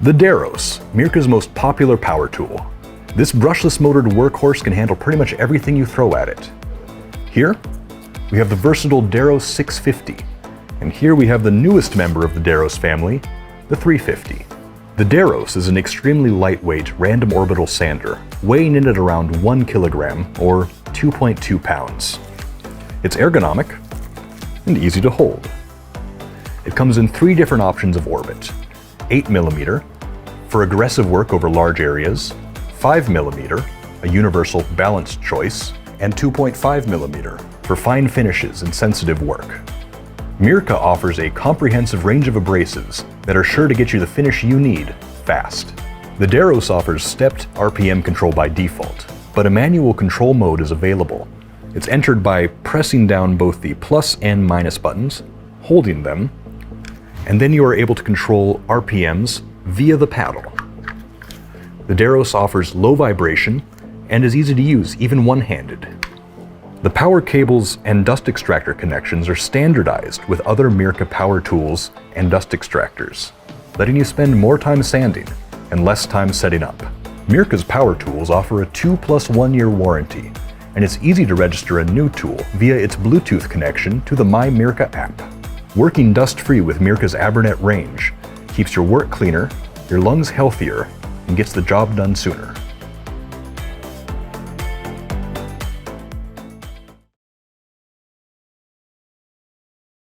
The Deros, Mirka's most popular power tool. This brushless motored workhorse can handle pretty much everything you throw at it. Here, we have the versatile Deros 650, and here we have the newest member of the Deros family, the 350. The Deros is an extremely lightweight random orbital sander, weighing in at around 1 kilogram or 2.2 pounds. It's ergonomic and easy to hold. It comes in 3 different options of orbit: 8mm for aggressive work over large areas, 5mm, a universal balanced choice, and 2.5mm for fine finishes and sensitive work. Mirka offers a comprehensive range of abrasives that are sure to get you the finish you need fast. The Deros offers stepped RPM control by default, but a manual control mode is available. It's entered by pressing down both the plus and minus buttons, holding them, and then you are able to control RPMs via the paddle. The Deros offers low vibration and is easy to use even one-handed. The power cables and dust extractor connections are standardized with other Mirka power tools and dust extractors, letting you spend more time sanding and less time setting up. Mirka's power tools offer a 2+1 year warranty, and it's easy to register a new tool via its Bluetooth connection to the My Mirka app. Working dust-free with Mirka's AberNet range keeps your work cleaner, your lungs healthier, and gets the job done sooner.